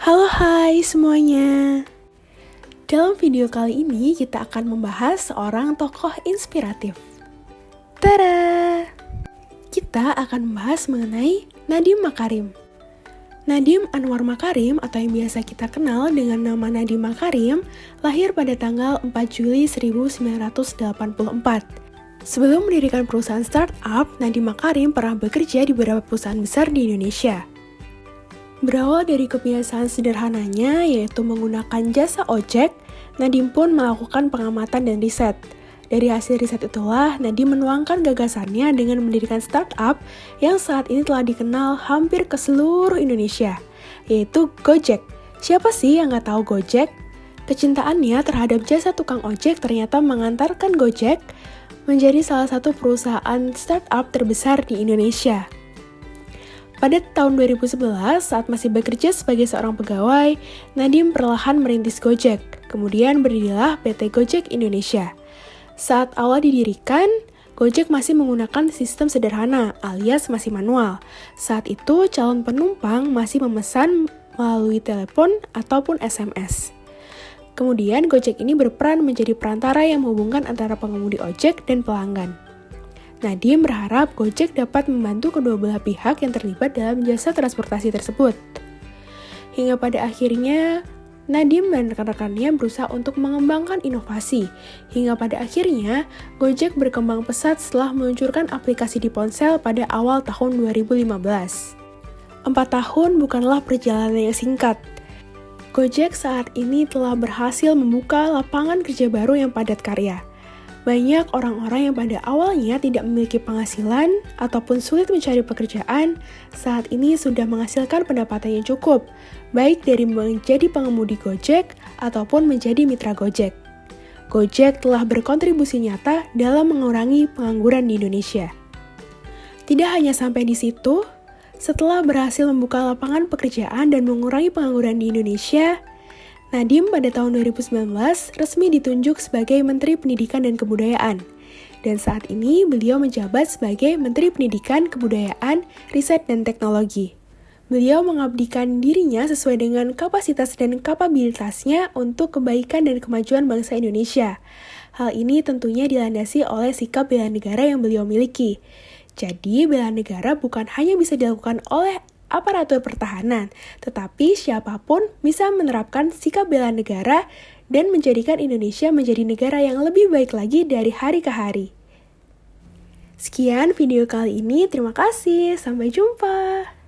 Halo hai semuanya. Dalam video kali ini kita akan membahas seorang tokoh inspiratif. Tada! Kita akan membahas mengenai Nadiem Makarim. Nadiem Anwar Makarim atau yang biasa kita kenal dengan nama Nadiem Makarim lahir pada tanggal 4 Juli 1984. Sebelum mendirikan perusahaan startup, Nadiem Makarim pernah bekerja di beberapa perusahaan besar di Indonesia. Berawal dari kebiasaan sederhananya, yaitu menggunakan jasa ojek, Nadiem pun melakukan pengamatan dan riset. Dari hasil riset itulah, Nadiem menuangkan gagasannya dengan mendirikan startup yang saat ini telah dikenal hampir ke seluruh Indonesia, yaitu Gojek. Siapa sih yang nggak tahu Gojek? Kecintaannya terhadap jasa tukang ojek ternyata mengantarkan Gojek menjadi salah satu perusahaan startup terbesar di Indonesia. Pada tahun 2011, saat masih bekerja sebagai seorang pegawai, Nadiem perlahan merintis Gojek. Kemudian berdirilah PT Gojek Indonesia. Saat awal didirikan, Gojek masih menggunakan sistem sederhana alias masih manual. Saat itu, calon penumpang masih memesan melalui telepon ataupun SMS. Kemudian, Gojek ini berperan menjadi perantara yang menghubungkan antara pengemudi ojek dan pelanggan. Nadiem berharap Gojek dapat membantu kedua belah pihak yang terlibat dalam jasa transportasi tersebut. Hingga pada akhirnya, Nadiem dan rekan-rekannya berusaha untuk mengembangkan inovasi. Hingga pada akhirnya, Gojek berkembang pesat setelah meluncurkan aplikasi di ponsel pada awal tahun 2015. 4 tahun bukanlah perjalanan yang singkat. Gojek saat ini telah berhasil membuka lapangan kerja baru yang padat karya. Banyak orang-orang yang pada awalnya tidak memiliki penghasilan ataupun sulit mencari pekerjaan, saat ini sudah menghasilkan pendapatan yang cukup, baik dari menjadi pengemudi Gojek ataupun menjadi mitra Gojek. Gojek telah berkontribusi nyata dalam mengurangi pengangguran di Indonesia. Tidak hanya sampai di situ, setelah berhasil membuka lapangan pekerjaan dan mengurangi pengangguran di Indonesia, Nadiem pada tahun 2019 resmi ditunjuk sebagai Menteri Pendidikan dan Kebudayaan. Dan saat ini beliau menjabat sebagai Menteri Pendidikan, Kebudayaan, Riset, dan Teknologi. Beliau mengabdikan dirinya sesuai dengan kapasitas dan kapabilitasnya untuk kebaikan dan kemajuan bangsa Indonesia. Hal ini tentunya dilandasi oleh sikap bela negara yang beliau miliki. Jadi, bela negara bukan hanya bisa dilakukan oleh aparatur pertahanan, tetapi siapapun bisa menerapkan sikap bela negara dan menjadikan Indonesia menjadi negara yang lebih baik lagi dari hari ke hari. Sekian video kali ini, terima kasih, sampai jumpa.